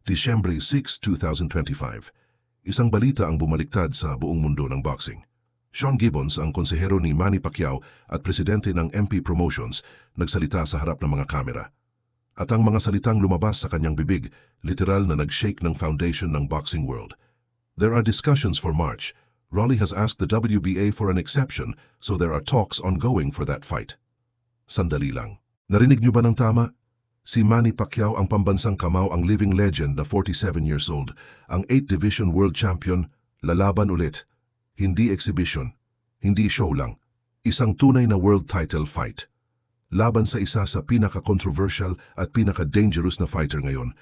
Disyembre 6, 2025. Isang balita ang bumaliktad sa buong mundo ng boxing. Sean Gibbons, ang konsehero ni Manny Pacquiao at presidente ng MP Promotions, nagsalita sa harap ng mga kamera. At ang mga salitang lumabas sa kanyang bibig, literal na nag-shake ng foundation ng boxing world. There are discussions for March. Rolly has asked the WBA for an exception, so there are talks ongoing for that fight. Sandali lang. Narinig niyo ba ng tama? Si Manny Pacquiao, ang pambansang kamao, ang living legend na 47 years old, ang 8th Division World Champion, lalaban ulit. Hindi exhibition, hindi show lang. Isang tunay na world title fight. Laban sa isa sa pinaka-controversial at pinaka-dangerous na fighter ngayon,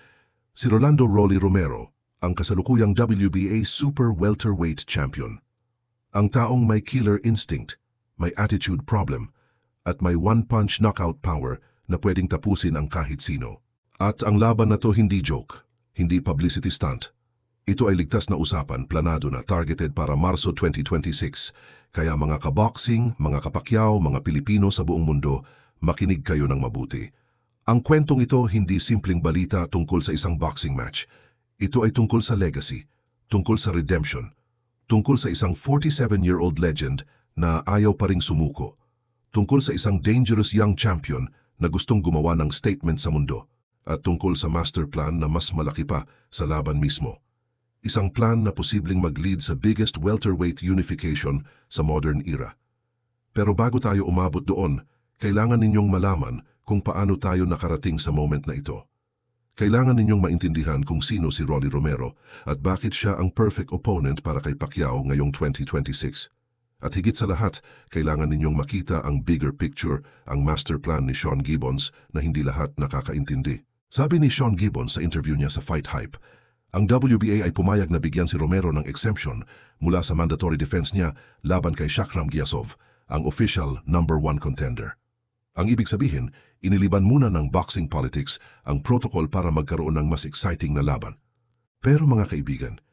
si Rolando "Rolly" Romero, ang kasalukuyang WBA Super Welterweight Champion. Ang taong may killer instinct, may attitude problem, at may one-punch knockout power na pwedeng tapusin ang kahit sino. At ang laban na to hindi joke, hindi publicity stunt. Ito ay ligtas na usapan, planado na, targeted para Marso 2026. Kaya mga kaboxing, mga kapakyaw, mga Pilipino sa buong mundo, makinig kayo ng mabuti. Ang kwentong ito hindi simpleng balita tungkol sa isang boxing match. Ito ay tungkol sa legacy, tungkol sa redemption, tungkol sa isang 47-year-old legend na ayaw pa ring sumuko, tungkol sa isang dangerous young champion na gustong gumawa ng statement sa mundo, at tungkol sa master plan na mas malaki pa sa laban mismo. Isang plan na posibleng mag-lead sa biggest welterweight unification sa modern era. Pero bago tayo umabot doon, kailangan ninyong malaman kung paano tayo nakarating sa moment na ito. Kailangan ninyong maintindihan kung sino si Rolly Romero at bakit siya ang perfect opponent para kay Pacquiao ngayong 2026. At higit sa lahat, kailangan ninyong makita ang bigger picture, ang master plan ni Sean Gibbons na hindi lahat nakakaintindi. Sabi ni Sean Gibbons sa interview niya sa Fight Hype, ang WBA ay pumayag na bigyan si Romero ng exemption mula sa mandatory defense niya laban kay Shakram Gyasov, ang official number 1 contender. Ang ibig sabihin, iniliban muna ng boxing politics ang protocol para magkaroon ng mas exciting na laban. Pero mga kaibigan,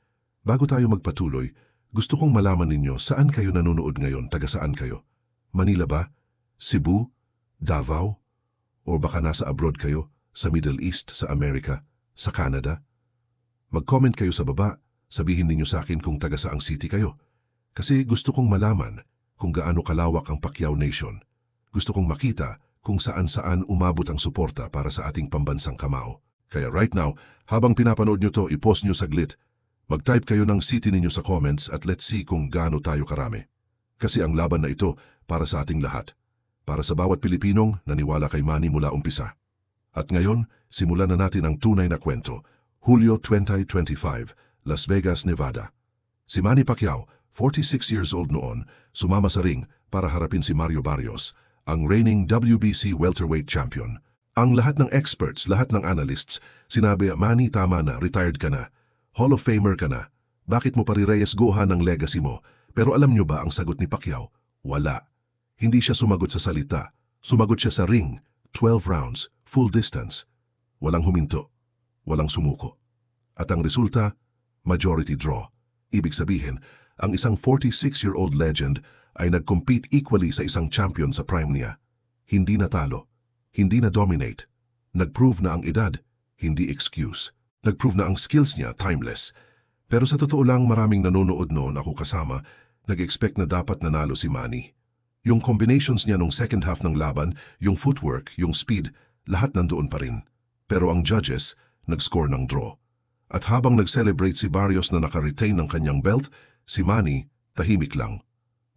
bago tayo magpatuloy, gusto kong malaman ninyo saan kayo nanonood ngayon, taga saan kayo? Manila ba? Cebu? Davao? O baka nasa abroad kayo, sa Middle East, sa Amerika, sa Canada? Mag-comment kayo sa baba, sabihin ninyo sa akin kung taga saang city kayo. Kasi gusto kong malaman kung gaano kalawak ang Pacquiao Nation. Gusto kong makita kung saan-saan umabot ang suporta para sa ating pambansang kamao. Kaya right now, habang pinapanood nyo to, i-post nyo saglit. Mag-type kayo ng city ninyo sa comments at let's see kung gaano tayo karami. Kasi ang laban na ito para sa ating lahat. Para sa bawat Pilipinong naniwala kay Manny mula umpisa. At ngayon, simulan na natin ang tunay na kwento. Hulyo 2025, Las Vegas, Nevada. Si Manny Pacquiao, 46 years old noon, sumama sa ring para harapin si Mario Barrios, ang reigning WBC welterweight champion. Ang lahat ng experts, lahat ng analysts, sinabi, Manny, tama na, retired ka na. Hall of Famer ka na. Bakit mo parireyesgohan ang legacy mo? Pero alam nyo ba ang sagot ni Pacquiao? Wala. Hindi siya sumagot sa salita. Sumagot siya sa ring. 12 rounds, full distance. Walang huminto. Walang sumuko. At ang resulta, majority draw. Ibig sabihin, ang isang 46-year-old legend ay nag-compete equally sa isang champion sa prime niya. Hindi natalo. Hindi na-dominate. Nag-prove na ang edad, hindi excuse. Nag-prove na ang skills niya timeless. Pero sa totoo lang, maraming nanonood noon, ako kasama, nag-expect na dapat nanalo si Manny. Yung combinations niya nung second half ng laban, yung footwork, yung speed, lahat nandoon pa rin. Pero ang judges, nag-score ng draw. At habang nag-celebrate si Barrios na naka-retain ng kanyang belt, si Manny, tahimik lang.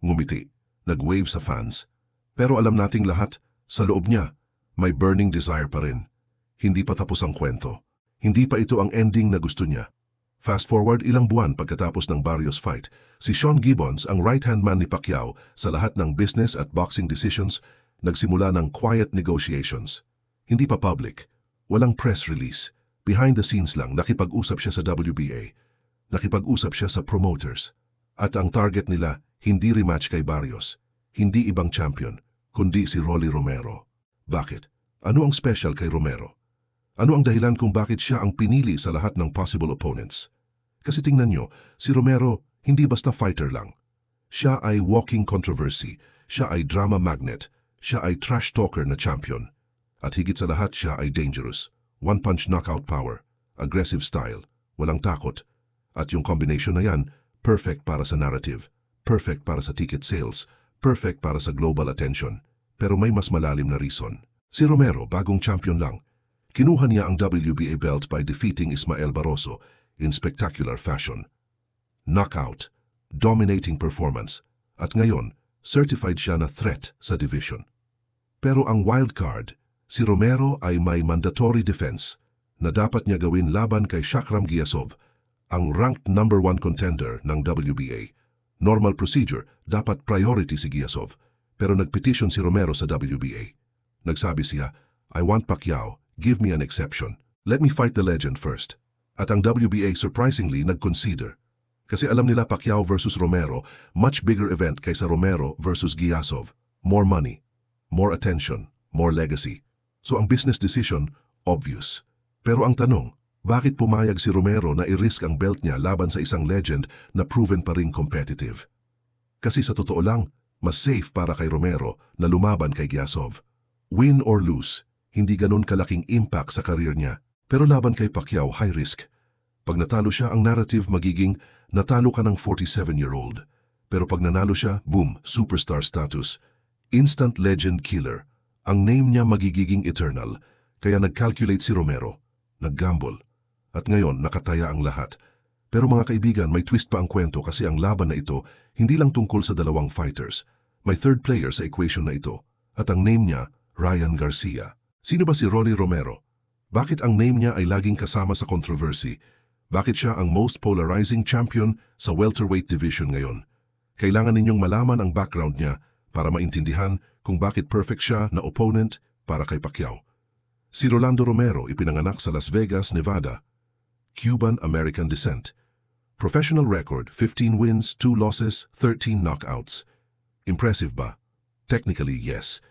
Ngumiti, nag-wave sa fans. Pero alam nating lahat, sa loob niya, may burning desire pa rin. Hindi pa tapos ang kwento. Hindi pa ito ang ending na gusto niya. Fast forward ilang buwan pagkatapos ng Barrios fight, si Sean Gibbons, ang right-hand man ni Pacquiao sa lahat ng business at boxing decisions, nagsimula ng quiet negotiations. Hindi pa public, walang press release. Behind the scenes lang, nakipag-usap siya sa WBA. Nakipag-usap siya sa promoters. At ang target nila, hindi rematch kay Barrios. Hindi ibang champion, kundi si Rolly Romero. Bakit? Ano ang special kay Romero? Ano ang dahilan kung bakit siya ang pinili sa lahat ng possible opponents? Kasi tingnan nyo, si Romero hindi basta fighter lang. Siya ay walking controversy, siya ay drama magnet, siya ay trash talker na champion. At higit sa lahat, siya ay dangerous. One-punch knockout power. aggressive style, walang takot. At yung combination na yan, perfect para sa narrative, perfect para sa ticket sales, perfect para sa global attention. Pero may mas malalim na reason. Si Romero, bagong champion lang. Kinuha niya ang WBA belt by defeating Ismael Barroso in spectacular fashion. Knockout, dominating performance, at ngayon, certified siya na threat sa division. Pero ang wild card, si Romero ay may mandatory defense na dapat niya gawin laban kay Shakram Giyasov, ang ranked number 1 contender ng WBA. Normal procedure, dapat priority si Giyasov, pero nagpetition si Romero sa WBA. Nagsabi siya, I want Pacquiao, give me an exception. Let me fight the legend first. At ang WBA surprisingly nag-consider. Kasi alam nila Pacquiao versus Romero, much bigger event kaysa Romero versus Giyasov. More money, more attention, more legacy. So ang business decision, obvious. Pero ang tanong, bakit pumayag si Romero na i-risk ang belt niya laban sa isang legend na proven pa ring competitive? Kasi sa totoo lang, mas safe para kay Romero na lumaban kay Giyasov. Win or lose, hindi ganun kalaking impact sa career niya. Pero laban kay Pacquiao, high risk. Pag natalo siya, ang narrative magiging natalo ka ng 47-year-old. Pero pag nanalo siya, boom, superstar status. Instant legend killer. Ang name niya magiging eternal. Kaya nag-calculate si Romero. Nag-gamble. At ngayon, nakataya ang lahat. Pero mga kaibigan, may twist pa ang kwento kasi ang laban na ito hindi lang tungkol sa dalawang fighters. May third player sa equation na ito. At ang name niya, Ryan Garcia. Sino ba si Rolly Romero? Bakit ang name niya ay laging kasama sa controversy? Bakit siya ang most polarizing champion sa welterweight division ngayon? Kailangan ninyong malaman ang background niya para maintindihan kung bakit perfect siya na opponent para kay Pacquiao. Si Rolando Romero ipinanganak sa Las Vegas, Nevada. Cuban-American descent. Professional record, 15 wins, 2 losses, 13 knockouts. Impressive ba? Technically, yes.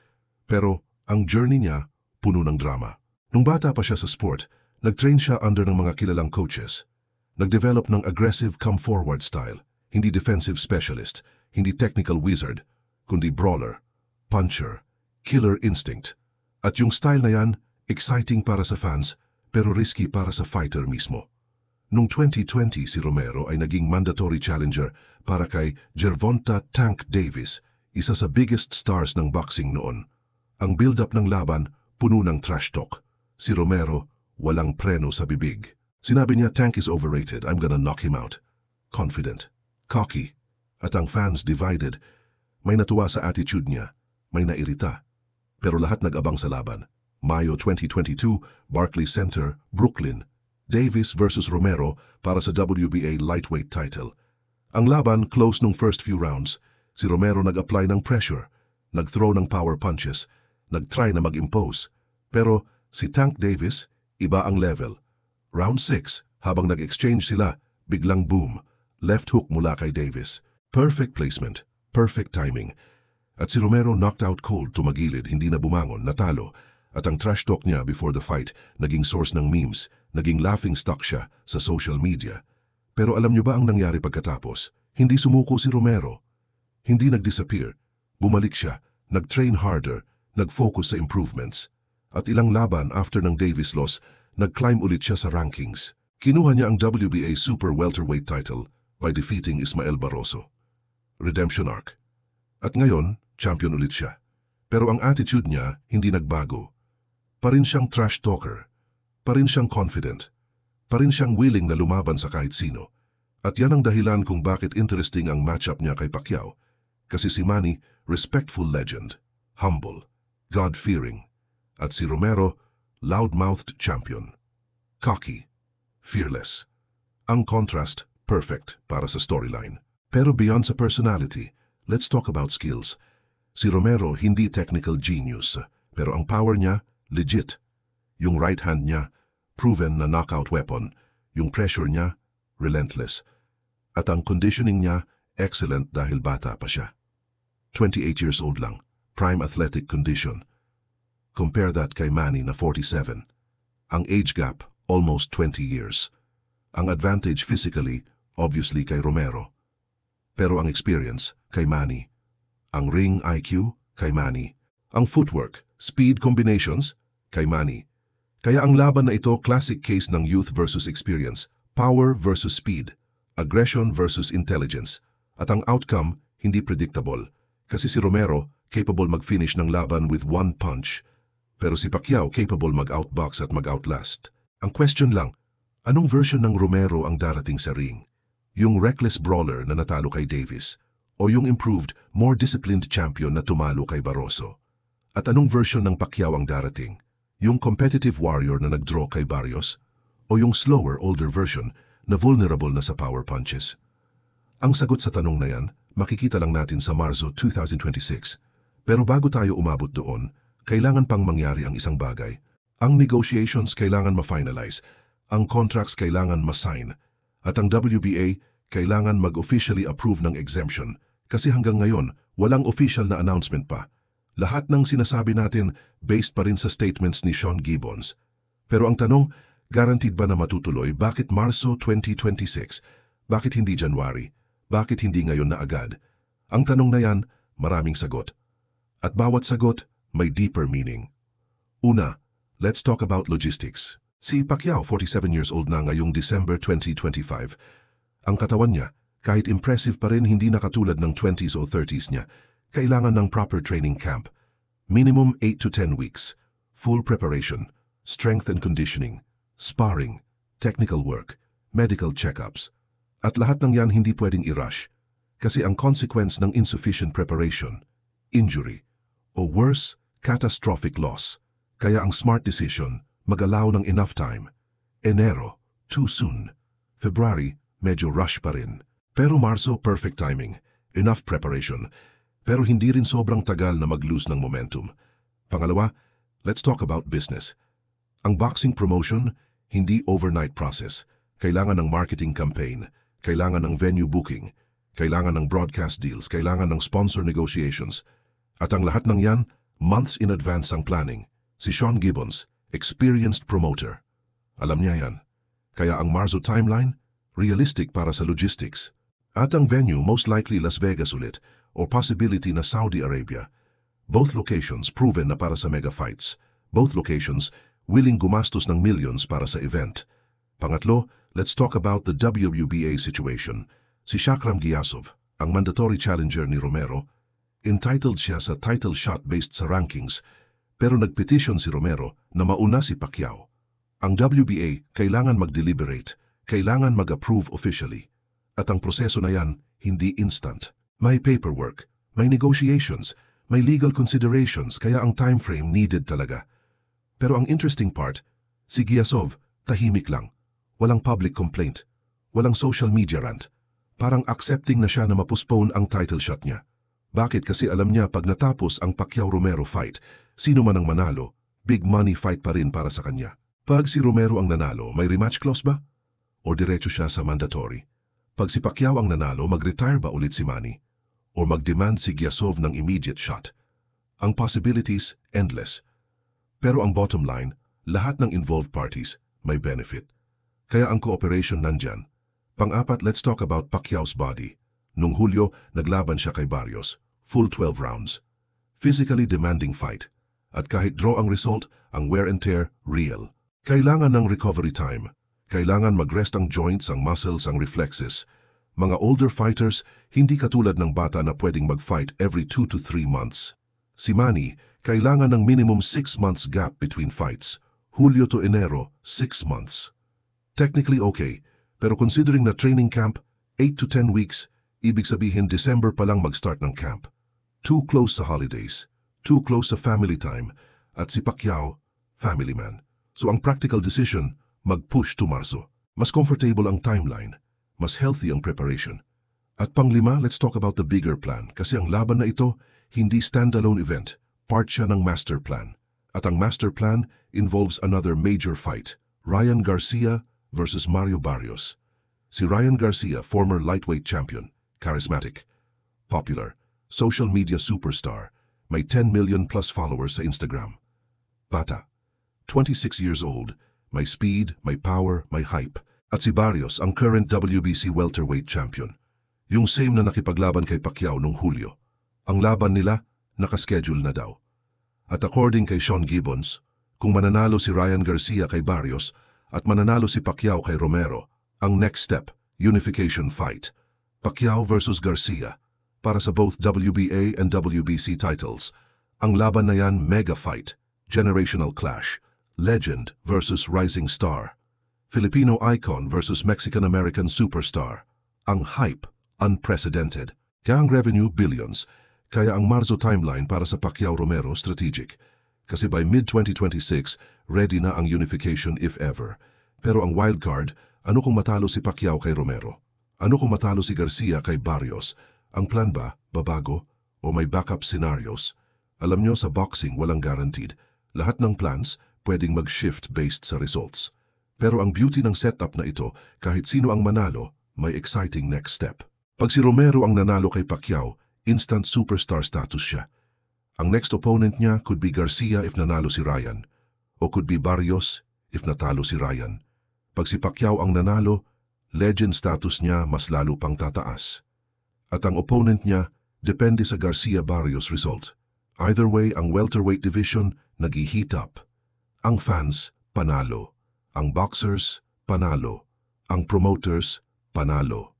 Pero ang journey niya, puno ng drama. Nung bata pa siya sa sport, nag-train siya under ng mga kilalang coaches. Nag-develop ng aggressive come-forward style, hindi defensive specialist, hindi technical wizard, kundi brawler, puncher, killer instinct. At yung style na yan, exciting para sa fans, pero risky para sa fighter mismo. Noong 2020, si Romero ay naging mandatory challenger para kay Gervonta Tank Davis, isa sa biggest stars ng boxing noon. Ang build-up ng laban, puno ng trash talk. Si Romero, walang preno sa bibig. Sinabi niya, Tank is overrated, I'm gonna knock him out. Confident, cocky, at ang fans divided. May natuwa sa attitude niya, may nairita. Pero lahat nag-abang sa laban. Mayo 2022, Barclays Center, Brooklyn. Davis versus Romero para sa WBA lightweight title. Ang laban close nung first few rounds. Si Romero nag-apply ng pressure, nag-throw ng power punches, nag-try na mag-impose. Pero si Tank Davis, iba ang level. Round 6, habang nag-exchange sila, biglang boom. Left hook mula kay Davis. Perfect placement, perfect timing. At si Romero knocked out cold, tumagilid, hindi na bumangon, natalo. At ang trash talk niya before the fight, naging source ng memes, naging laughing stock siya sa social media. Pero alam niyo ba ang nangyari pagkatapos? Hindi sumuko si Romero. Hindi nag-disappear. Bumalik siya, nag-train harder, nag-focus sa improvements. At ilang laban after ng Davis loss, nag-climb ulit siya sa rankings. Kinuha niya ang WBA Super Welterweight title by defeating Ismael Barroso. Redemption arc. At ngayon, champion ulit siya. Pero ang attitude niya hindi nagbago. Pa rin siyang trash talker, pa rin siyang confident, pa rin siyang willing na lumaban sa kahit sino. At yan ang dahilan kung bakit interesting ang matchup niya kay Pacquiao. Kasi si Manny, respectful legend, humble, God-fearing. At si Romero, loud-mouthed champion, cocky, fearless. Ang contrast, perfect para sa storyline. Pero beyond sa personality, let's talk about skills. Si Romero hindi technical genius, pero ang power niya, legit. Yung right hand niya, proven na knockout weapon. Yung pressure niya, relentless. At ang conditioning niya, excellent dahil bata pa siya. 28 years old lang, prime athletic condition. Compare that kay Manny na 47. Ang age gap, almost 20 years. Ang advantage physically, obviously kay Romero. Pero ang experience, kay Manny. Ang ring IQ, kay Manny. Ang footwork, speed combinations, kay Manny. Kaya ang laban na ito, classic case ng youth versus experience, power versus speed, aggression versus intelligence. At ang outcome, hindi predictable. Kasi si Romero, capable mag-finish ng laban with one punch. Pero si Pacquiao, capable mag-outbox at mag-outlast. Ang question lang, anong version ng Romero ang darating sa ring? Yung reckless brawler na natalo kay Davis? O yung improved, more disciplined champion na tumalo kay Barroso? At anong version ng Pacquiao ang darating? Yung competitive warrior na nag-draw kay Barrios? O yung slower, older version na vulnerable na sa power punches? Ang sagot sa tanong na yan, makikita lang natin sa Marzo 2026. Pero bago tayo umabot doon, kailangan pang mangyari ang isang bagay. Ang negotiations kailangan ma-finalize, ang contracts kailangan ma-sign, at ang WBA kailangan mag-officially approve ng exemption kasi hanggang ngayon, walang official na announcement pa. Lahat ng sinasabi natin based pa rin sa statements ni Sean Gibbons. Pero ang tanong, guaranteed ba na matutuloy? Bakit Marso 2026? Bakit hindi January? Bakit hindi ngayon na agad? Ang tanong na yan, maraming sagot. At bawat sagot, may deeper meaning. Una, let's talk about logistics. Si Pacquiao, 47 years old na ngayong December 2025. Ang katawan niya, kahit impressive pa rin, hindi na katulad ng 20s o 30s niya. Kailangan ng proper training camp. Minimum 8 to 10 weeks. Full preparation, strength and conditioning, sparring, technical work, medical checkups. At lahat ng yan hindi pwedeng i-rush. Kasi ang consequence ng insufficient preparation, injury, o worse, catastrophic loss. Kaya ang smart decision, mag-allow ng enough time. Enero, too soon. February, medyo rush pa rin. Pero Marso, perfect timing. Enough preparation. Pero hindi rin sobrang tagal na mag-lose ng momentum. Pangalawa, let's talk about business. Ang boxing promotion, hindi overnight process. Kailangan ng marketing campaign, kailangan ng venue booking, kailangan ng broadcast deals, kailangan ng sponsor negotiations. At ang lahat ng yan, months in advance ang planning. Si Sean Gibbons, experienced promoter. Alam niya yan. Kaya ang Marzo timeline, realistic para sa logistics. At ang venue, most likely Las Vegas ulit, or possibility na Saudi Arabia. Both locations proven na para sa mega fights. Both locations willing gumastos ng millions para sa event. Pangatlo, let's talk about the WBA situation. Si Shakram Giyasov, ang mandatory challenger ni Romero, entitled siya sa title shot based sa rankings, pero nagpetition si Romero na mauna si Pacquiao. Ang WBA kailangan mag-deliberate, kailangan mag-approve officially. At ang proseso na yan, hindi instant. May paperwork, may negotiations, may legal considerations, kaya ang time frame needed talaga. Pero ang interesting part, si Giyasov, tahimik lang. Walang public complaint, walang social media rant. Parang accepting na siya na mapostpone ang title shot niya. Bakit? Kasi alam niya pag natapos ang Pacquiao-Romero fight, sino man ang manalo, big money fight pa rin para sa kanya. Pag si Romero ang nanalo, may rematch clause ba? O diretso siya sa mandatory? Pag si Pacquiao ang nanalo, mag-retire ba ulit si Manny? O mag-demand si Giyasov ng immediate shot? Ang possibilities, endless. Pero ang bottom line, lahat ng involved parties may benefit. Kaya ang cooperation nandyan. Pang-apat, let's talk about Pacquiao's body. Nung Hulyo, naglaban siya kay Barrios. Full 12 rounds. Physically demanding fight. At kahit draw ang result, ang wear and tear, real. Kailangan ng recovery time. Kailangan mag-rest ang joints, ang muscles, ang reflexes. Mga older fighters, hindi katulad ng bata na pwedeng mag-fight every 2 to 3 months. Si Manny, kailangan ng minimum 6 months gap between fights. Hulyo to Enero, 6 months. Technically okay, pero considering na training camp, 8 to 10 weeks, ibig sabihin December pa lang mag-start ng camp. Too close sa holidays, too close sa family time, at si Pacquiao, family man. So ang practical decision, mag-push to Marso. Mas comfortable ang timeline, mas healthy ang preparation. At panglima, let's talk about the bigger plan kasi ang laban na ito, hindi standalone event, part siya ng master plan. At ang master plan involves another major fight, Ryan Garcia versus Mario Barrios. Si Ryan Garcia, former lightweight champion, charismatic, popular, social media superstar, may 10 million plus followers sa Instagram. Bata, 26 years old, may speed, may power, may hype. At si Barrios, ang current WBC welterweight champion. Yung same na nakipaglaban kay Pacquiao nung Hulyo. Ang laban nila, nakaschedule na daw. At according kay Sean Gibbons, Kung mananalo si Ryan Garcia kay Barrios at mananalo si Pacquiao kay Romero, ang next step, unification fight. Pacquiao versus Garcia para sa both WBA and WBC titles. Ang laban na yan, mega fight, generational clash, legend versus rising star, Filipino icon versus Mexican-American superstar. Ang hype, unprecedented. Kaya ang revenue, billions. Kaya ang Marzo timeline para sa Pacquiao-Romero, strategic. Kasi by mid-2026, ready na ang unification if ever. Pero ang wildcard, ano kung matalo si Pacquiao kay Romero? Ano kung matalo si Garcia kay Barrios? Ang plan ba, babago? O may backup scenarios? Alam nyo, sa boxing walang guaranteed. Lahat ng plans pwedeng mag-shift based sa results. Pero ang beauty ng setup na ito, kahit sino ang manalo, may exciting next step. Pag si Romero ang nanalo kay Pacquiao, instant superstar status siya. Ang next opponent niya could be Garcia if nanalo si Ryan, o could be Barrios if natalo si Ryan. Pag si Pacquiao ang nanalo, legend status niya mas lalo pang tataas. At ang opponent niya, depende sa Garcia-Barrios result. Either way, ang welterweight division nag-heat up. Ang fans, panalo. Ang boxers, panalo. Ang promoters, panalo.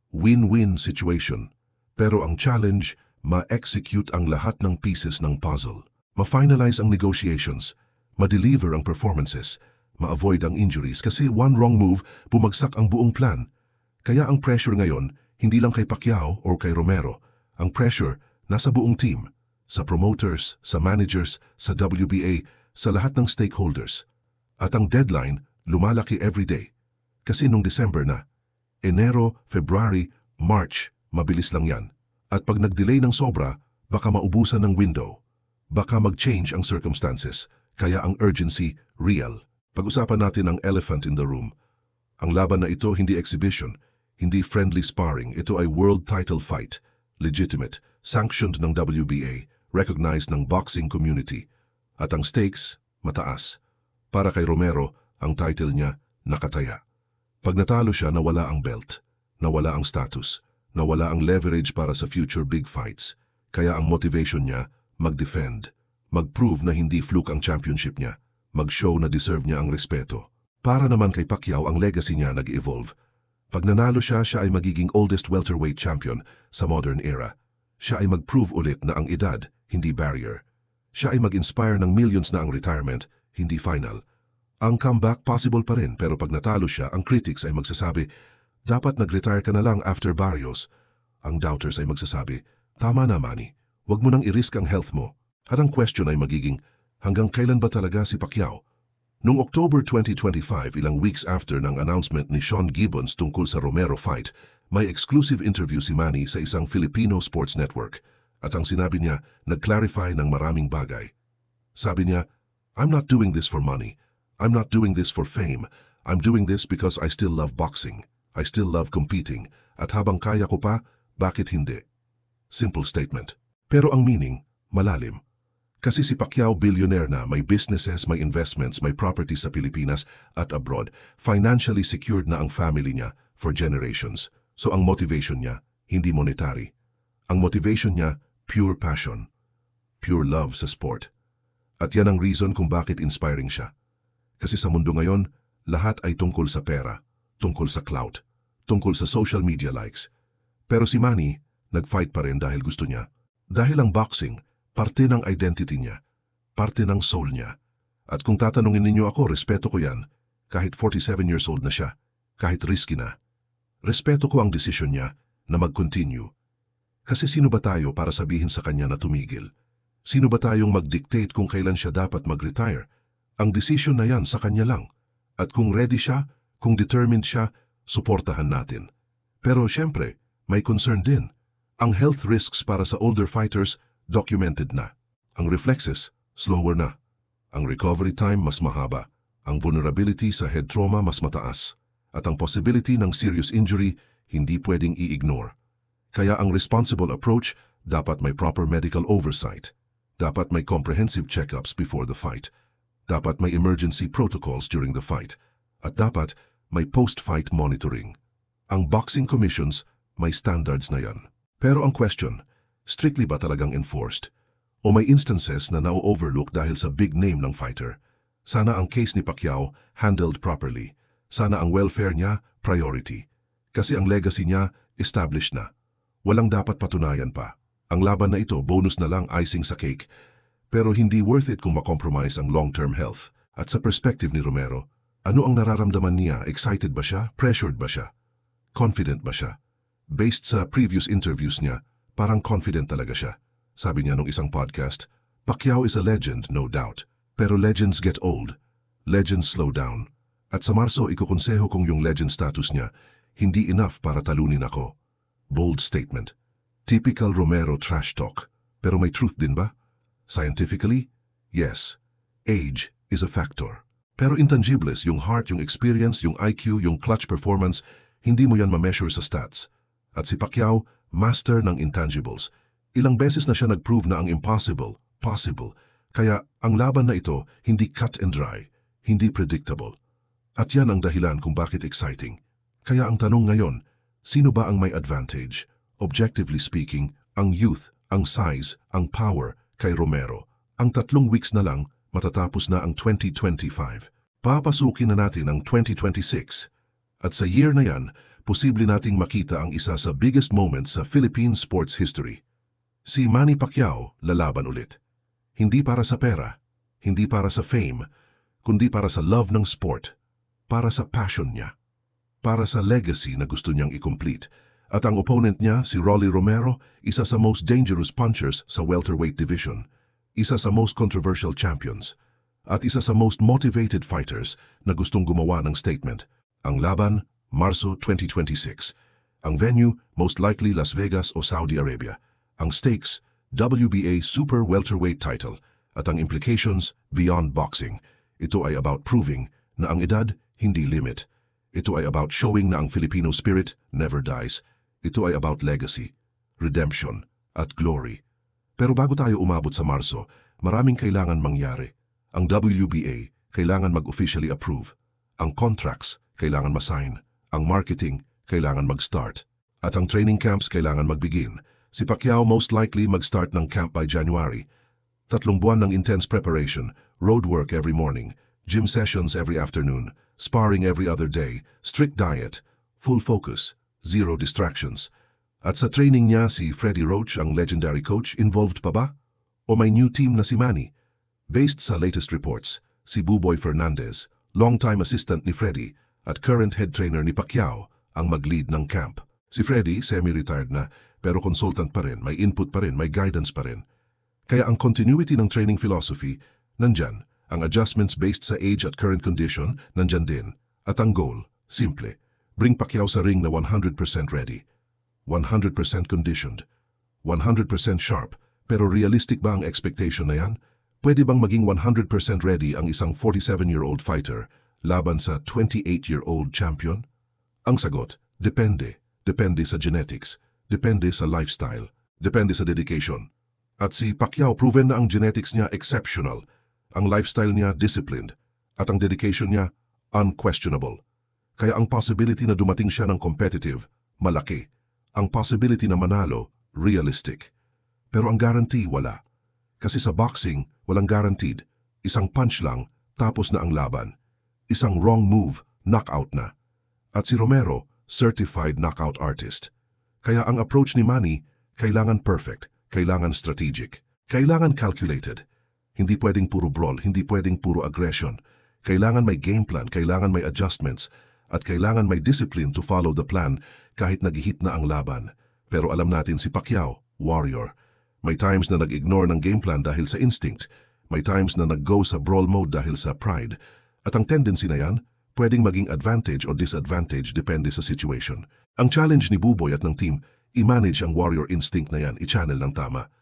Win-win situation. Pero ang challenge, ma-execute ang lahat ng pieces ng puzzle. Ma-finalize ang negotiations. Ma-deliver ang performances. Ma-avoid ang injuries kasi one wrong move, bumagsak ang buong plan. Kaya ang pressure ngayon, hindi lang kay Pacquiao o kay Romero. Ang pressure, nasa buong team. Sa promoters, sa managers, sa WBA, sa lahat ng stakeholders. At ang deadline, lumalaki everyday. Kasi nung December na, Enero, February, March, mabilis lang yan. At pag nag-delay ng sobra, baka maubusan ng window. Baka mag-change ang circumstances, kaya ang urgency, real. Pag-usapan natin ang elephant in the room. Ang laban na ito hindi exhibition, hindi friendly sparring, ito ay world title fight. Legitimate, sanctioned ng WBA, recognized ng boxing community. At ang stakes, mataas. Para kay Romero, ang title niya, nakataya. Pag natalo siya, nawala ang belt, nawala ang status, nawala ang leverage para sa future big fights. Kaya ang motivation niya, mag-defend, mag-prove na hindi fluke ang championship niya, mag-show na deserve niya ang respeto. Para naman kay Pacquiao, ang legacy niya nag-evolve. Pag nanalo siya, siya ay magiging oldest welterweight champion sa modern era. Siya ay mag-prove ulit na ang edad, hindi barrier. Siya ay mag-inspire ng millions na ang retirement, hindi final. Ang comeback possible pa rin, pero pag natalo siya, ang critics ay magsasabi, dapat nag-retire ka na lang after Barrios. Ang doubters ay magsasabi, tama na Manny, huwag mo nang i-risk ang health mo. At ang question ay magiging, hanggang kailan ba talaga si Pacquiao? Noong October 2025, ilang weeks after ng announcement ni Sean Gibbons tungkol sa Romero fight, may exclusive interview si Manny sa isang Filipino sports network. At ang sinabi niya, nag-clarify ng maraming bagay. Sabi niya, I'm not doing this for money. I'm not doing this for fame. I'm doing this because I still love boxing. I still love competing. At habang kaya ko pa, bakit hindi? Simple statement. Pero ang meaning, malalim. Kasi si Pacquiao billionaire na, may businesses, may investments, may properties sa Pilipinas at abroad. Financially secured na ang family niya for generations. So ang motivation niya, hindi monetary. Ang motivation niya, pure passion. Pure love sa sport. At yan ang reason kung bakit inspiring siya. Kasi sa mundo ngayon, lahat ay tungkol sa pera, tungkol sa clout, tungkol sa social media likes. Pero si Manny, nag-fight pa rin dahil gusto niya. Dahil ang boxing, parte ng identity niya, parte ng soul niya. At kung tatanungin ninyo ako, respeto ko yan, kahit 47 years old na siya, kahit risky na. Respeto ko ang desisyon niya na mag-continue. Kasi sino ba tayo para sabihin sa kanya na tumigil? Sino ba tayong mag-dictate kung kailan siya dapat mag-retire? Ang desisyon na yan sa kanya lang. At kung ready siya, kung determined siya, suportahan natin. Pero siyempre, may concern din. Ang health risks para sa older fighters, documented na. Ang reflexes, slower na. Ang recovery time, mas mahaba. Ang vulnerability sa head trauma, mas mataas. At ang possibility ng serious injury, hindi pwedeng i-ignore. Kaya ang responsible approach, dapat may proper medical oversight. Dapat may comprehensive checkups before the fight. Dapat may emergency protocols during the fight. At dapat may post-fight monitoring. Ang boxing commissions, may standards na yan. Pero ang question, strictly ba talagang enforced? O may instances na na-overlook dahil sa big name ng fighter? Sana ang case ni Pacquiao handled properly. Sana ang welfare niya priority. Kasi ang legacy niya established na. Walang dapat patunayan pa. Ang laban na ito, bonus na lang, icing sa cake. Pero hindi worth it kung makompromise ang long-term health. At sa perspective ni Romero, ano ang nararamdaman niya? Excited ba siya? Pressured ba siya? Confident ba siya? Based sa previous interviews niya, parang confident talaga siya. Sabi niya nung isang podcast, Pacquiao is a legend, no doubt. Pero legends get old. Legends slow down. At sa Marso, ikukonseho kong yung legend status niya, hindi enough para talunin ako. Bold statement. Typical Romero trash talk. Pero may truth din ba? Scientifically? Yes. Age is a factor. Pero intangibles, yung heart, yung experience, yung IQ, yung clutch performance, hindi mo yan ma-measure sa stats. At si Pacquiao, master ng intangibles. Ilang beses na siya nag-prove na ang impossible, possible. Kaya ang laban na ito, hindi cut and dry, hindi predictable. At yan ang dahilan kung bakit exciting. Kaya ang tanong ngayon, sino ba ang may advantage? Objectively speaking, ang youth, ang size, ang power kay Romero. Ang 3 weeks na lang, matatapos na ang 2025. Papasukin na natin ang 2026. At sa year na yan, posible nating makita ang isa sa biggest moments sa Philippine sports history. Si Manny Pacquiao lalaban ulit. Hindi para sa pera, hindi para sa fame, kundi para sa love ng sport, para sa passion niya, para sa legacy na gusto niyang i-complete. At ang opponent niya, si Rolly Romero, isa sa most dangerous punchers sa welterweight division, isa sa most controversial champions, at isa sa most motivated fighters na gustong gumawa ng statement. Ang laban, Marso 2026. Ang venue, most likely Las Vegas o Saudi Arabia. Ang stakes, WBA Super Welterweight title. At ang implications, beyond boxing. Ito ay about proving na ang edad hindi limit. Ito ay about showing na ang Filipino spirit never dies. Ito ay about legacy, redemption, at glory. Pero bago tayo umabot sa Marso, maraming kailangan mangyari. Ang WBA kailangan mag-officially approve. Ang contracts kailangan masign. Ang marketing kailangan mag-start. At ang training camps kailangan mag-begin. Si Pacquiao most likely mag-start ng camp by January. 3 buwan ng intense preparation, road work every morning, gym sessions every afternoon, sparring every other day, strict diet, full focus, zero distractions. At sa training niya, si Freddie Roach, ang legendary coach, involved pa ba? O may new team na si Manny? Based sa latest reports, si Buboy Fernandez, longtime assistant ni Freddie at current head trainer ni Pacquiao, ang mag-lead ng camp. Si Freddie, semi-retired na, pero consultant pa rin, may input pa rin, may guidance pa rin. Kaya ang continuity ng training philosophy, nandyan. Ang adjustments based sa age at current condition, nandyan din. At ang goal, simple. Bring Pacquiao sa ring na 100% ready. 100% conditioned. 100% sharp. Pero realistic ba ang expectation na yan? Pwede bang maging 100% ready ang isang 47-year-old fighter laban sa 28-year-old champion? Ang sagot, depende. Depende sa genetics. Depende sa lifestyle. Depende sa dedication. At si Pacquiao, proven na ang genetics niya exceptional. Ang lifestyle niya disciplined. At ang dedication niya unquestionable. Kaya ang possibility na dumating siya ng competitive, malaki. Ang possibility na manalo, realistic. Pero ang guarantee, wala. Kasi sa boxing, walang guaranteed. Isang punch lang, tapos na ang laban. Isang wrong move, knockout na. At si Romero, certified knockout artist. Kaya ang approach ni Manny, kailangan perfect, kailangan strategic, kailangan calculated. Hindi pwedeng puro brawl, hindi pwedeng puro aggression. Kailangan may game plan, kailangan may adjustments, at kailangan may discipline to follow the plan kahit nag-hit na ang laban. Pero alam natin si Pacquiao, warrior. May times na nag-ignore ng game plan dahil sa instinct. May times na nag-go sa brawl mode dahil sa pride. At ang tendency na yan, pwedeng maging advantage o disadvantage depende sa situation. Ang challenge ni Buboy at ng team, i-manage ang warrior instinct na yan, i-channel ng tama.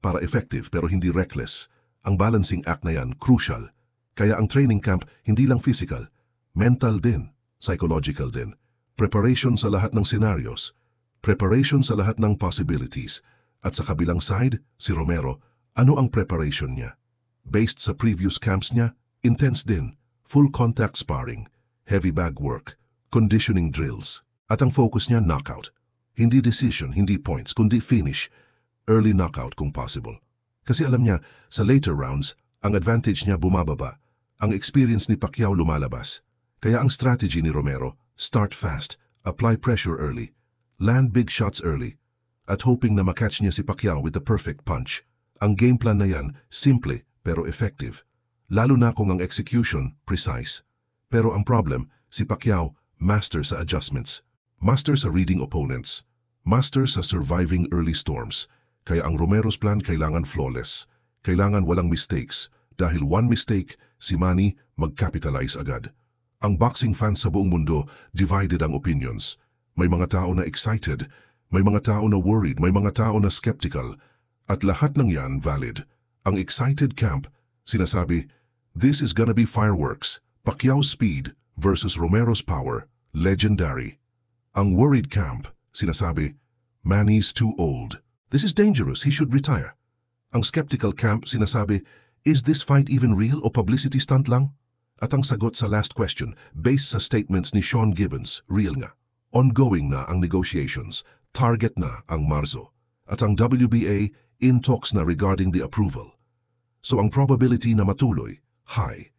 Para effective pero hindi reckless. Ang balancing act na yan, crucial. Kaya ang training camp, hindi lang physical, mental din, psychological din. Preparation sa lahat ng scenarios. Preparation sa lahat ng possibilities. At sa kabilang side, si Romero, ano ang preparation niya? Based sa previous camps niya, intense din. Full contact sparring, heavy bag work, conditioning drills. At ang focus niya, knockout. Hindi decision, hindi points, kundi finish. Early knockout kung possible. Kasi alam niya, sa later rounds, ang advantage niya bumababa. Ang experience ni Pacquiao lumalabas. Kaya ang strategy ni Romero, start fast, apply pressure early, land big shots early, at hoping na makatch niya si Pacquiao with the perfect punch. Ang game plan na yan, simple pero effective. Lalo na kung ang execution, precise. Pero ang problem, si Pacquiao, master sa adjustments. Master sa reading opponents. Master sa surviving early storms. Kaya ang Romero's plan kailangan flawless. Kailangan walang mistakes. Dahil one mistake, si Manny mag-capitalize agad. Ang boxing fans sa buong mundo, divided ang opinions. May mga tao na excited, may mga tao na worried, may mga tao na skeptical. At lahat ng yan valid. Ang excited camp, sinasabi, this is gonna be fireworks. Pacquiao's speed versus Romero's power, legendary. Ang worried camp, sinasabi, Manny's too old. This is dangerous, he should retire. Ang skeptical camp, sinasabi, is this fight even real o publicity stunt lang? At ang sagot sa last question, based sa statements ni Sean Gibbons, real nga. Ongoing na ang negotiations, target na ang Marzo. At ang WBA, in talks na regarding the approval. So ang probability na matuloy, high.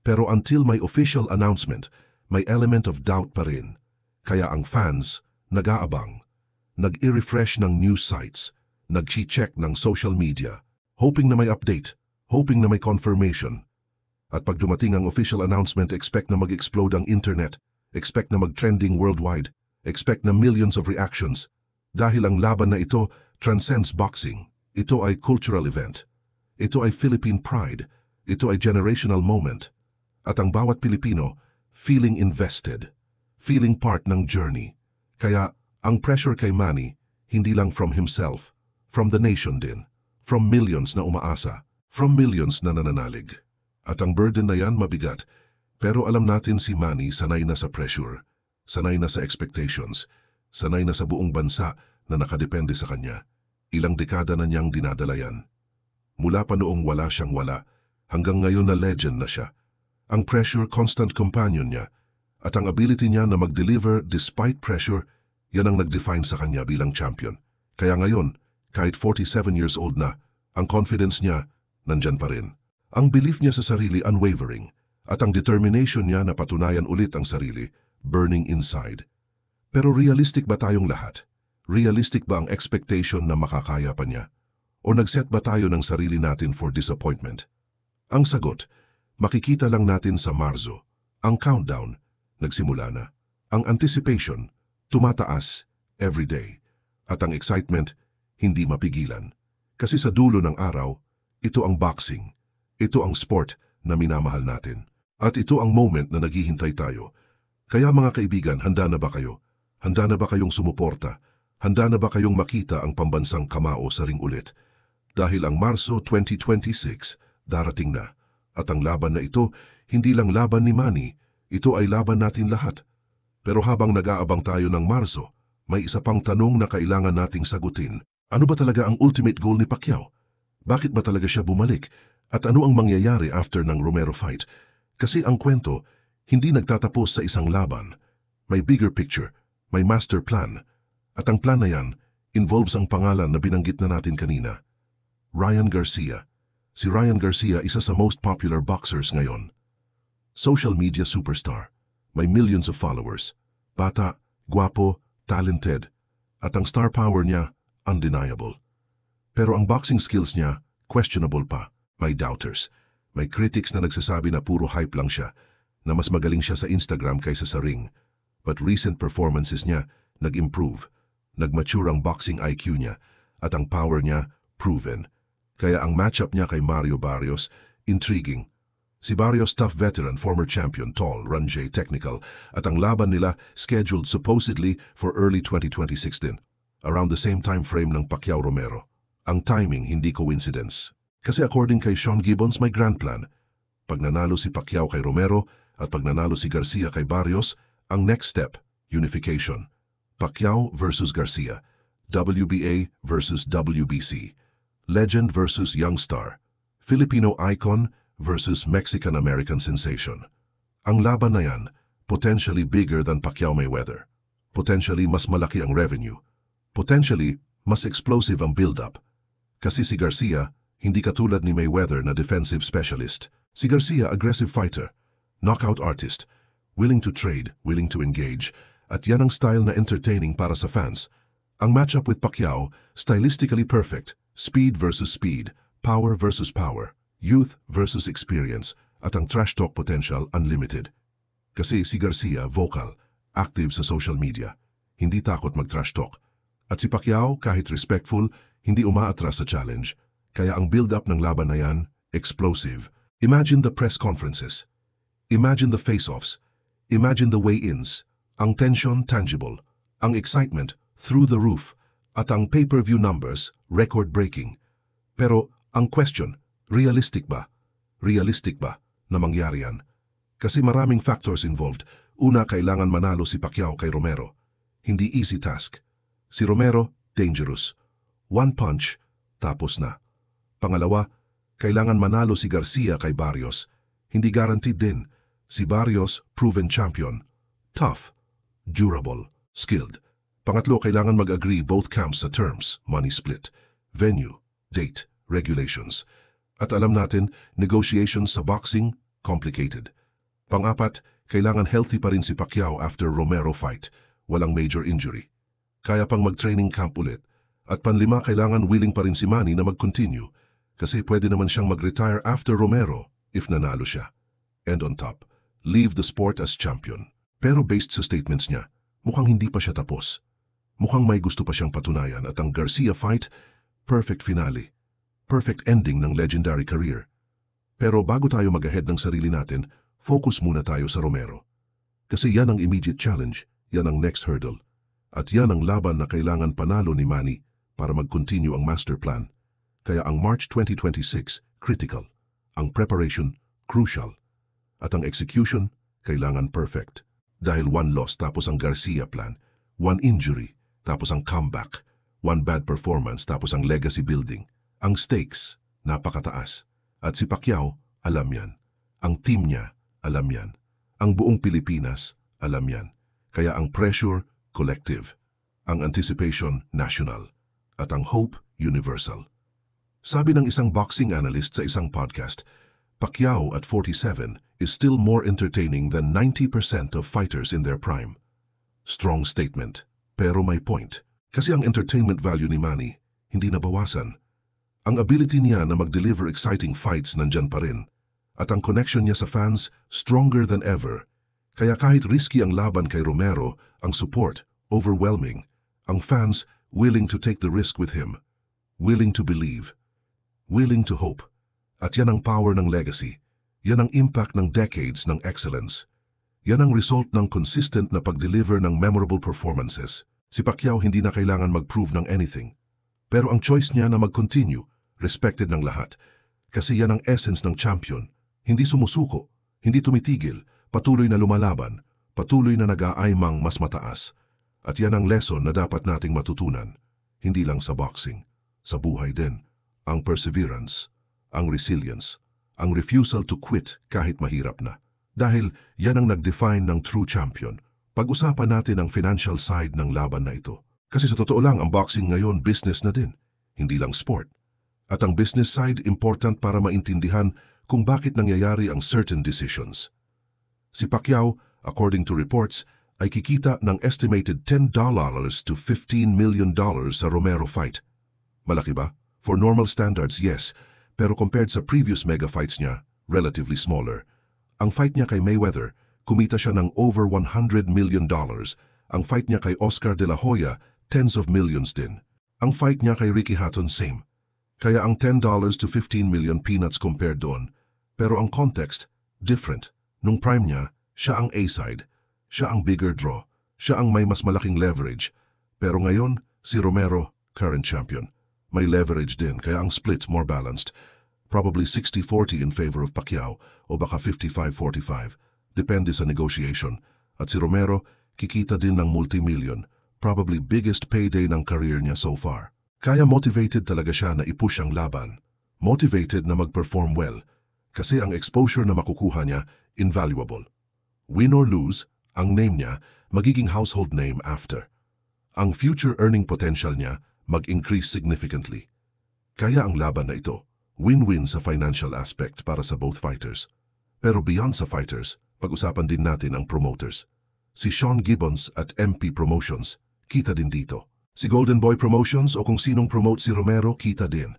Pero until may official announcement, may element of doubt pa rin. Kaya ang fans, nag-aabang, nag-i-refresh ng news sites, nag-check ng social media, hoping na may update, hoping na may confirmation. At pag dumating ang official announcement, expect na mag-explode ang internet, expect na mag-trending worldwide, expect na millions of reactions. Dahil ang laban na ito transcends boxing. Ito ay cultural event. Ito ay Philippine pride. Ito ay generational moment. At ang bawat Pilipino, feeling invested, feeling part ng journey. Kaya ang pressure kay Manny, hindi lang from himself, from the nation din, from millions na umaasa, from millions na nananalig. At ang burden na yan mabigat, pero alam natin si Manny sanay na sa pressure, sanay na sa expectations, sanay na sa buong bansa na nakadepende sa kanya. Ilang dekada na niyang dinadala yan. Mula pa noong wala siyang wala, hanggang ngayon na legend na siya. Ang pressure, constant companion niya, at ang ability niya na mag-deliver despite pressure, yan ang nag-define sa kanya bilang champion. Kaya ngayon, kahit 47 years old na, ang confidence niya nandyan pa rin. Ang belief niya sa sarili unwavering, at ang determination niya na patunayan ulit ang sarili, burning inside. Pero realistic ba tayong lahat? Realistic ba ang expectation na makakaya pa niya? O nag-set ba tayo ng sarili natin for disappointment? Ang sagot, makikita lang natin sa Marzo. Ang countdown, nagsimula na. Ang anticipation, tumataas every day. At ang excitement, hindi mapigilan. Kasi sa dulo ng araw, ito ang boxing. Ito ang sport na minamahal natin. At ito ang moment na naghihintay tayo. Kaya mga kaibigan, handa na ba kayo? Handa na ba kayong sumuporta? Handa na ba kayong makita ang pambansang kamao sa ring ulit? Dahil ang Marso 2026 darating na. At ang laban na ito, hindi lang laban ni Manny, ito ay laban natin lahat. Pero habang nag-aabang tayo ng Marso, may isa pang tanong na kailangan nating sagutin. Ano ba talaga ang ultimate goal ni Pacquiao? Bakit ba talaga siya bumalik? At ano ang mangyayari after ng Romero fight? Kasi ang kwento, hindi nagtatapos sa isang laban. May bigger picture, may master plan. At ang plan na yan, involves ang pangalan na binanggit na natin kanina. Ryan Garcia. Si Ryan Garcia isa sa most popular boxers ngayon. Social media superstar. May millions of followers. Bata, guwapo, talented. At ang star power niya, undeniable. Pero ang boxing skills niya, questionable pa. May doubters. May critics na nagsasabi na puro hype lang siya, na mas magaling siya sa Instagram kaysa sa ring. But recent performances niya, nag-improve. Nag-mature ang boxing IQ niya, at ang power niya, proven. Kaya ang matchup niya kay Mario Barrios, intriguing. Si Barrios tough veteran, former champion, tall, Ranjay, technical, at ang laban nila scheduled supposedly for early 2026 din, around the same time frame ng Pacquiao Romero. Ang timing hindi coincidence. Kasi according kay Sean Gibbons, may grand plan. Pag nanalo si Pacquiao kay Romero at pag nanalo si Garcia kay Barrios, ang next step, unification. Pacquiao versus Garcia, WBA versus WBC, legend versus young star, Filipino icon versus Mexican-American sensation. Ang laban na yan, potentially bigger than Pacquiao Mayweather. Potentially mas malaki ang revenue. Potentially mas explosive ang build-up. Kasi si Garcia, hindi katulad ni Mayweather na defensive specialist. Si Garcia, aggressive fighter, knockout artist, willing to trade, willing to engage, at yan ang style na entertaining para sa fans. Ang matchup with Pacquiao, stylistically perfect, speed versus speed, power versus power, youth versus experience, at ang trash talk potential unlimited. Kasi si Garcia, vocal, active sa social media, hindi takot mag-trash talk. At si Pacquiao, kahit respectful, hindi umaatras sa challenge, kaya ang build-up ng laban na yan, explosive. Imagine the press conferences. Imagine the face-offs. Imagine the weigh-ins. Ang tension, tangible. Ang excitement, through the roof. At ang pay-per-view numbers, record-breaking. Pero ang question, realistic ba? Realistic ba na mangyari yan? Kasi maraming factors involved. Una, kailangan manalo si Pacquiao kay Romero. Hindi easy task. Si Romero, dangerous. One punch, tapos na. Pangalawa, kailangan manalo si Garcia kay Barrios. Hindi guaranteed din. Si Barrios, proven champion. Tough, durable, skilled. Pangatlo, kailangan mag-agree both camps sa terms, money split, venue, date, regulations. At alam natin, negotiations sa boxing, complicated. Pang-apat, kailangan healthy pa rin si Pacquiao after Romero fight, walang major injury. Kaya pang mag-training camp ulit. At panlima, kailangan willing pa rin si Manny na mag-continue kasi pwede naman siyang mag-retire after Romero if nanalo siya. And on top, leave the sport as champion. Pero based sa statements niya, mukhang hindi pa siya tapos. Mukhang may gusto pa siyang patunayan at ang Garcia fight, perfect finale. Perfect ending ng legendary career. Pero bago tayo mag-ahead ng sarili natin, focus muna tayo sa Romero. Kasi yan ang immediate challenge, yan ang next hurdle. At yan ang laban na kailangan panalo ni Manny para mag-continue ang master plan. Kaya ang March 2026, critical. Ang preparation, crucial. At ang execution, kailangan perfect. Dahil one loss tapos ang Garcia plan, one injury tapos ang comeback, one bad performance tapos ang legacy building. Ang stakes, napakataas. At si Pacquiao, alam yan. Ang team niya, alam yan. Ang buong Pilipinas, alam yan. Kaya ang pressure, collective. Ang anticipation, national. At ang hope, universal. Sabi ng isang boxing analyst sa isang podcast, Pacquiao at 47 is still more entertaining than 90% of fighters in their prime. Strong statement, pero may point. Kasi ang entertainment value ni Manny, hindi nabawasan. Ang ability niya na mag-deliver exciting fights nandyan pa rin. At ang connection niya sa fans, stronger than ever. Kaya kahit risky ang laban kay Romero, ang support, overwhelming. Ang fans, willing to take the risk with him. Willing to believe. Willing to hope. At yan ang power ng legacy. Yan ang impact ng decades ng excellence. Yan ang result ng consistent na pag-deliver ng memorable performances. Si Pacquiao hindi na kailangan mag-prove ng anything. Pero ang choice niya na mag-continue, respected ng lahat. Kasi yan ang essence ng champion. Hindi sumusuko, hindi tumitigil, patuloy na lumalaban, patuloy na nag-aaymang mas mataas. At yan ang lesson na dapat nating matutunan. Hindi lang sa boxing, sa buhay din. Ang perseverance, ang resilience, ang refusal to quit kahit mahirap na. Dahil yan ang nag-define ng true champion. Pag-usapan natin ang financial side ng laban na ito. Kasi sa totoo lang, ang boxing ngayon business na din, hindi lang sport. At ang business side important para maintindihan kung bakit nangyayari ang certain decisions. Si Pacquiao, according to reports, ay kikita ng estimated $10 to $15 million sa Romero fight. Malaki ba? For normal standards, yes, pero compared sa previous mega fights niya, relatively smaller. Ang fight niya kay Mayweather, kumita siya ng over $100 million. Ang fight niya kay Oscar de la Hoya, tens of millions din. Ang fight niya kay Ricky Hatton, same. Kaya ang $10 to $15 million peanuts compared doon. Pero ang context, different. Nung prime niya, siya ang A-side. Siya ang bigger draw. Siya ang may mas malaking leverage. Pero ngayon, si Romero, current champion. May leverage din, kaya ang split more balanced. Probably 60-40 in favor of Pacquiao o baka 55-45. Depende sa negotiation. At si Romero, kikita din ng multi-million. Probably biggest payday ng career niya so far. Kaya motivated talaga siya na i-push ang laban. Motivated na mag-perform well. Kasi ang exposure na makukuha niya, invaluable. Win or lose, ang name niya, magiging household name after. Ang future earning potential niya, mag-increase significantly. Kaya ang laban na ito, Win-win sa financial aspect para sa both fighters. Pero beyond sa fighters, pag-usapan din natin ang promoters. Si Sean Gibbons at MP Promotions, kita din dito. Si Golden Boy Promotions o kung sinong promote si Romero, kita din.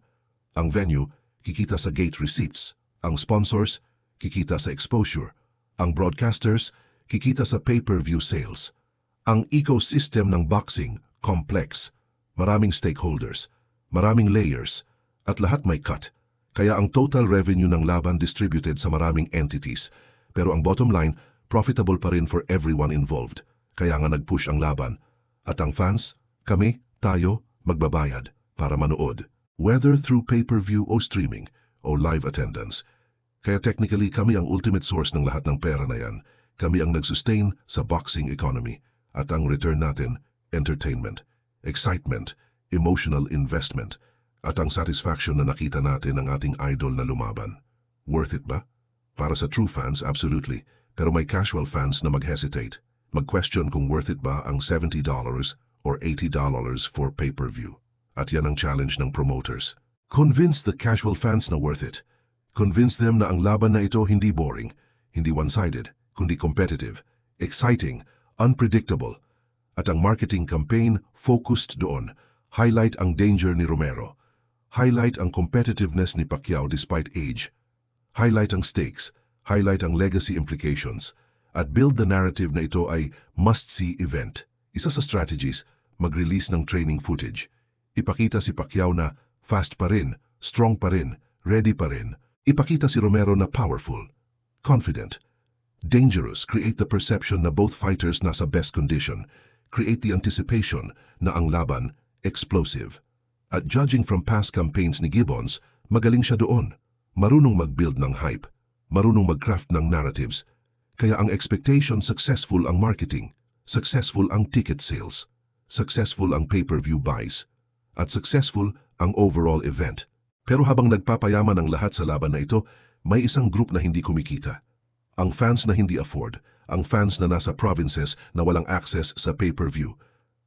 Ang venue, kikita sa gate receipts. Ang sponsors, kikita sa exposure. Ang broadcasters, kikita sa pay-per-view sales. Ang ecosystem ng boxing, complex. Maraming stakeholders, maraming layers, at lahat may cut. Kaya ang total revenue ng laban distributed sa maraming entities. Pero ang bottom line, profitable pa rin for everyone involved. Kaya nga nag-push ang laban. At ang fans, kami, tayo, magbabayad para manood. Whether through pay-per-view o streaming o live attendance. Kaya technically kami ang ultimate source ng lahat ng pera na yan. Kami ang nag-sustain sa boxing economy. At ang return natin, entertainment, excitement, emotional investment, at ang satisfaction na nakita natin ng ating idol na lumaban. Worth it ba? Para sa true fans, absolutely. Pero may casual fans na mag-hesitate. Mag-question kung worth it ba ang $70 or $80 for pay-per-view. At yan ang challenge ng promoters. Convince the casual fans na worth it. Convince them na ang laban na ito hindi boring, hindi one-sided, kundi competitive, exciting, unpredictable. At ang marketing campaign focused doon. Highlight ang danger ni Romero. Highlight ang competitiveness ni Pacquiao despite age. Highlight ang stakes. Highlight ang legacy implications. At build the narrative na ito ay must-see event. Isa sa strategies, mag-release ng training footage. Ipakita si Pacquiao na fast pa rin, strong pa rin, ready pa rin. Ipakita si Romero na powerful, confident, dangerous. Create the perception na both fighters nasa best condition. Create the anticipation na ang laban explosive. At judging from past campaigns ni Gibbons, magaling siya doon. Marunong mag-build ng hype, marunong mag-craft ng narratives. Kaya ang expectation, successful ang marketing, successful ang ticket sales, successful ang pay-per-view buys, at successful ang overall event. Pero habang nagpapayaman ang lahat sa laban na ito, may isang group na hindi kumikita. Ang fans na hindi afford, ang fans na nasa provinces na walang access sa pay-per-view,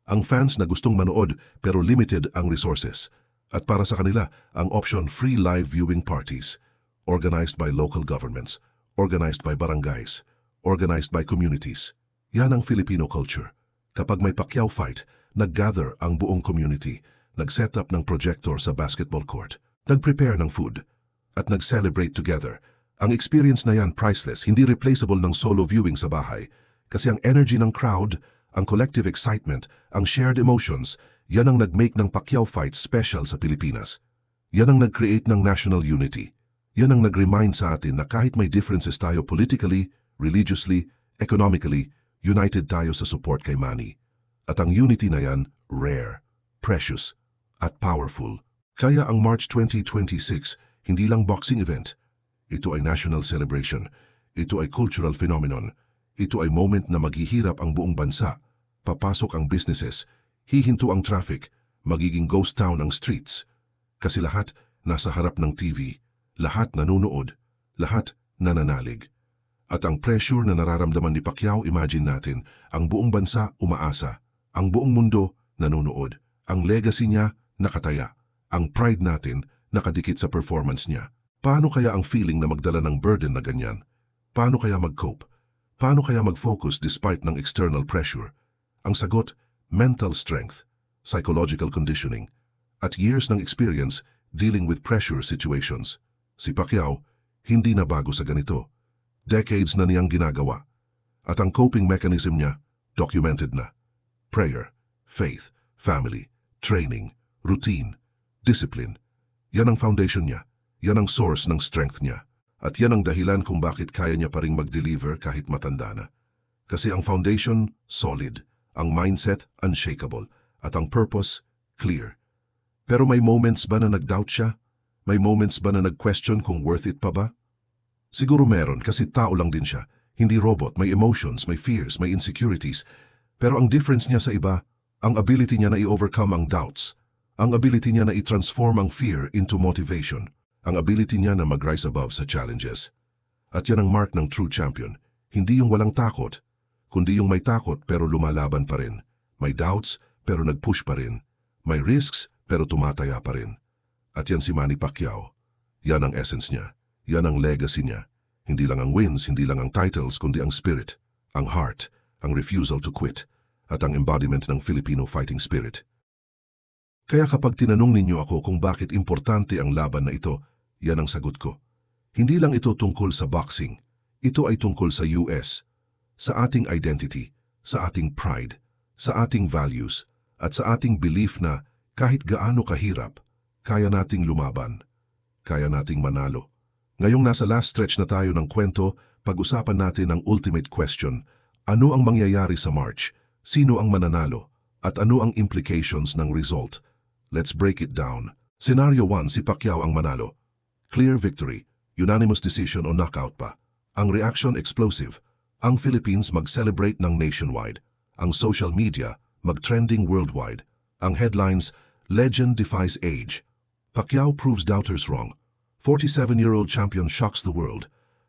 ang fans na gustong manood pero limited ang resources. At para sa kanila, ang option free live viewing parties, organized by local governments, organized by barangays, organized by communities. Yan ang Filipino culture. Kapag may Pacquiao fight, nag-gather ang buong community, nag-set up ng projector sa basketball court, nag-prepare ng food, at nag-celebrate together. Ang experience na yan priceless, hindi replaceable ng solo viewing sa bahay. Kasi ang energy ng crowd, ang collective excitement, ang shared emotions, yan ang nag-make ng Pacquiao fight special sa Pilipinas. Yan ang nag-create ng national unity. Yan ang nag-remind sa atin na kahit may differences tayo politically, religiously, economically, united tayo sa support kay Manny. At ang unity na yan, rare, precious, at powerful. Kaya ang March 2026, hindi lang boxing event. Ito ay national celebration. Ito ay cultural phenomenon. Ito ay moment na maghihirap ang buong bansa. Papasok ang businesses, hihinto ang traffic, magiging ghost town ang streets. Kasi lahat nasa harap ng TV, lahat nanunood, lahat nananalig. At ang pressure na nararamdaman ni Pacquiao, imagine natin, ang buong bansa umaasa, ang buong mundo nanunood, ang legacy niya nakataya, ang pride natin nakadikit sa performance niya. Paano kaya ang feeling na magdala ng burden na ganyan? Paano kaya mag-cope? Paano kaya mag-focus despite ng external pressure? Ang sagot, mental strength, psychological conditioning, at years ng experience dealing with pressure situations. Si Pacquiao, hindi na bago sa ganito. Decades na niyang ginagawa. At ang coping mechanism niya, documented na. Prayer, faith, family, training, routine, discipline. Yan ang foundation niya. Yan ang source ng strength niya. At yan ang dahilan kung bakit kaya niya pa ring mag-deliver kahit matanda na. Kasi ang foundation, solid. Ang mindset, unshakable. At ang purpose, clear. Pero may moments ba na nag-doubt siya? May moments ba na nag-question kung worth it pa ba? Siguro meron kasi tao lang din siya. Hindi robot, may emotions, may fears, may insecurities. Pero ang difference niya sa iba, ang ability niya na i-overcome ang doubts. Ang ability niya na i-transform ang fear into motivation. Ang ability niya na mag-rise above sa challenges. At yan ang mark ng true champion. Hindi yung walang takot, kundi yung may takot pero lumalaban pa rin. May doubts pero nag-push pa rin. May risks pero tumataya pa rin. At yan si Manny Pacquiao. Yan ang essence niya. Yan ang legacy niya. Hindi lang ang wins, hindi lang ang titles, kundi ang spirit, ang heart, ang refusal to quit, at ang embodiment ng Filipino fighting spirit. Kaya kapag tinanong ninyo ako kung bakit importante ang laban na ito, yan ang sagot ko. Hindi lang ito tungkol sa boxing. Ito ay tungkol sa US, sa ating identity, sa ating pride, sa ating values, at sa ating belief na kahit gaano kahirap, kaya nating lumaban, kaya nating manalo. Ngayong nasa last stretch na tayo ng kwento, pag-usapan natin ang ultimate question. Ano ang mangyayari sa March? Sino ang mananalo? At ano ang implications ng result? Let's break it down. Scenario 1, si Pacquiao ang manalo. Clear victory, unanimous decision o knockout pa. Ang reaction explosive. Ang Philippines mag-celebrate ng nationwide. Ang social media mag-trending worldwide. Ang headlines, legend defies age. Pacquiao proves doubters wrong. 47-year-old champion shocks the world.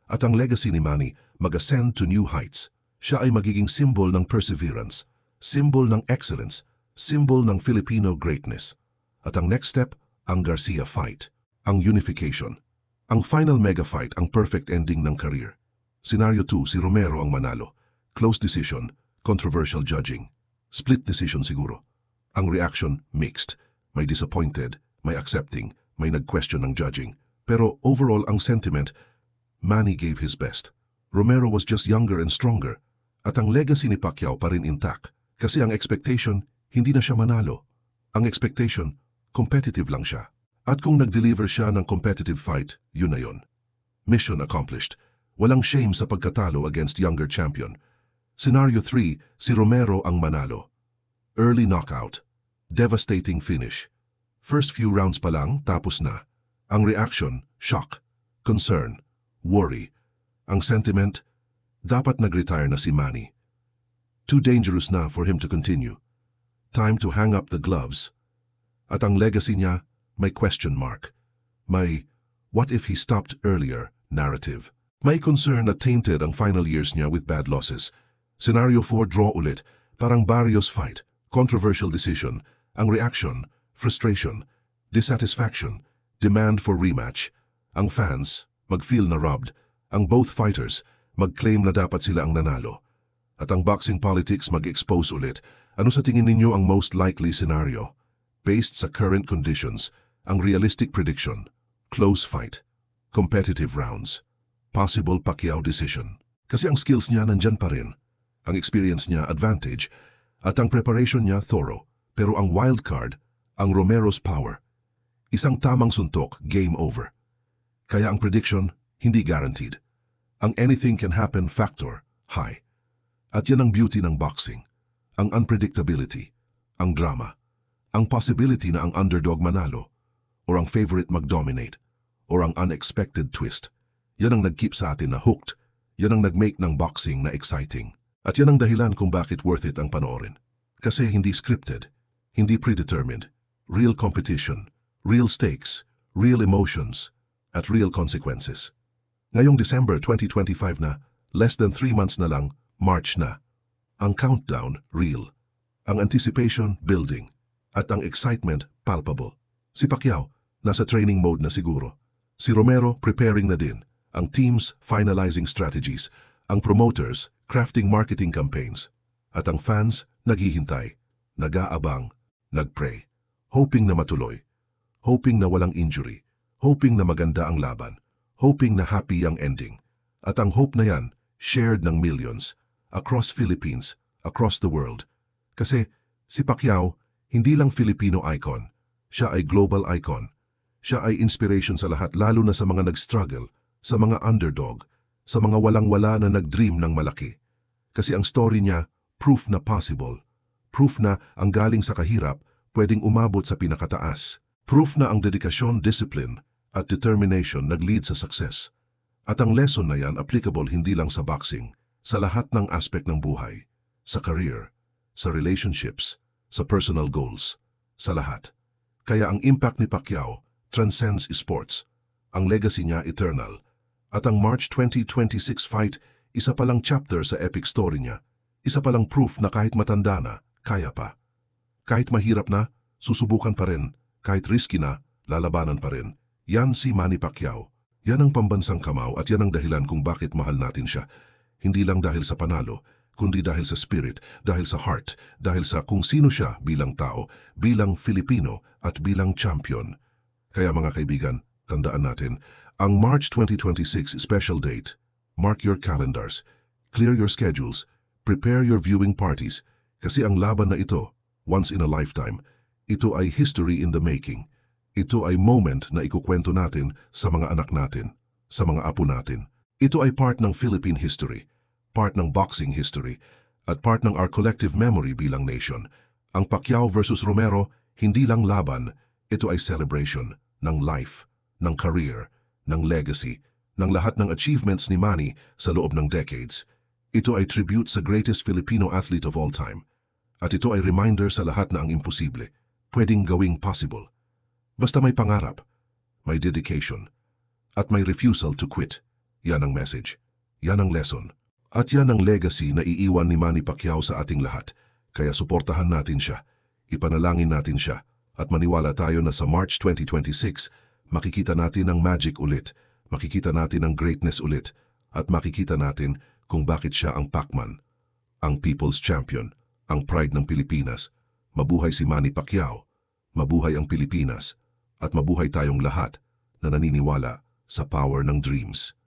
At ang legacy ni Manny mag-ascend to new heights. Siya ay magiging symbol ng perseverance, symbol ng excellence, symbol ng Filipino greatness. At ang next step, ang Garcia fight, ang unification. Ang final mega fight, ang perfect ending ng career. Scenario 2, si Romero ang manalo. Close decision, controversial judging. Split decision siguro. Ang reaction, mixed. May disappointed, may accepting, may nag-question ng judging. Pero overall ang sentiment, Manny gave his best. Romero was just younger and stronger. At ang legacy ni Pacquiao pa rin intact. Kasi ang expectation, hindi na siya manalo. Ang expectation, competitive lang siya. At kung nag-deliver siya ng competitive fight, yun na yun. Mission accomplished. Walang shame sa pagkatalo against younger champion. Scenario 3, si Romero ang manalo. Early knockout. Devastating finish. First few rounds pa lang, tapos na. Ang reaction, shock, concern, worry. Ang sentiment, dapat nag-retire na si Manny. Too dangerous na for him to continue. Time to hang up the gloves. At ang legacy niya, may question mark. May, what if he stopped earlier, narrative. May concern na tainted ang final years niya with bad losses. Scenario 4, draw ulit. Parang Barrios fight. Controversial decision. Ang reaction, frustration, dissatisfaction, demand for rematch. Ang fans, mag-feel na robbed. Ang both fighters, mag-claim na dapat sila ang nanalo. At ang boxing politics mag-expose ulit. Ano sa tingin ninyo ang most likely scenario? Based sa current conditions, ang realistic prediction, close fight, competitive rounds, possible Pacquiao decision. Kasi ang skills niya nandyan pa rin, ang experience niya advantage, at ang preparation niya thorough. Pero ang wild card, ang Romero's power. Isang tamang suntok, game over. Kaya ang prediction, hindi guaranteed. Ang anything can happen factor, high. At yan ang beauty ng boxing, ang unpredictability, ang drama. Ang possibility na ang underdog manalo, or ang favorite mag-dominate, or ang unexpected twist. Yan ang nag-keep sa atin na hooked. Yan ang nag-make ng boxing na exciting. At yan ang dahilan kung bakit worth it ang panoorin. Kasi hindi scripted, hindi predetermined, real competition, real stakes, real emotions, at real consequences. Ngayong December 2025 na, less than 3 months na lang, March na. Ang countdown, real. Ang anticipation, building. At ang excitement, palpable. Si Pacquiao, nasa training mode na siguro. Si Romero, preparing na din. Ang teams, finalizing strategies. Ang promoters, crafting marketing campaigns. At ang fans, naghihintay, nag-aabang, nag-pray. Hoping na matuloy. Hoping na walang injury. Hoping na maganda ang laban. Hoping na happy ang ending. At ang hope na yan, shared ng millions. Across Philippines, across the world. Kasi si Pacquiao, hindi lang Filipino icon, siya ay global icon. Siya ay inspiration sa lahat lalo na sa mga nag-struggle, sa mga underdog, sa mga walang-wala na nag-dream ng malaki. Kasi ang story niya, proof na possible. Proof na ang galing sa kahirap pwedeng umabot sa pinakataas. Proof na ang dedikasyon, discipline at determination nag-lead sa success. At ang lesson na yan applicable hindi lang sa boxing, sa lahat ng aspect ng buhay, sa career, sa relationships, sa personal goals, sa lahat. Kaya ang impact ni Pacquiao transcends sports. Ang legacy niya eternal. At ang March 2026 fight, isa palang chapter sa epic story niya. Isa palang proof na kahit matanda na, kaya pa. Kahit mahirap na, susubukan pa rin. Kahit risky na, lalabanan pa rin. Yan si Manny Pacquiao. Yan ang pambansang kamao at yan ang dahilan kung bakit mahal natin siya. Hindi lang dahil sa panalo, kundi dahil sa spirit, dahil sa heart, dahil sa kung sino siya bilang tao, bilang Filipino at bilang champion. Kaya mga kaibigan, tandaan natin, ang March 2026 special date. Mark your calendars, clear your schedules, prepare your viewing parties, kasi ang laban na ito, once in a lifetime, ito ay history in the making. Ito ay moment na ikukwento natin sa mga anak natin, sa mga apo natin. Ito ay part ng Philippine history, part ng boxing history, at part ng our collective memory bilang nation. Ang Pacquiao versus Romero, hindi lang laban, ito ay celebration ng life, ng career, ng legacy, ng lahat ng achievements ni Manny sa loob ng decades. Ito ay tribute sa greatest Filipino athlete of all time. At ito ay reminder sa lahat na ang imposible, pwedeng gawing possible. Basta may pangarap, may dedication, at may refusal to quit. Yan ang message, yan ang lesson, at yan ang legacy na iiwan ni Manny Pacquiao sa ating lahat. Kaya suportahan natin siya, ipanalangin natin siya, at maniwala tayo na sa March 2026, makikita natin ang magic ulit, makikita natin ang greatness ulit, at makikita natin kung bakit siya ang Pacman, ang People's Champion, ang pride ng Pilipinas. Mabuhay si Manny Pacquiao, mabuhay ang Pilipinas, at mabuhay tayong lahat na naniniwala sa power ng dreams.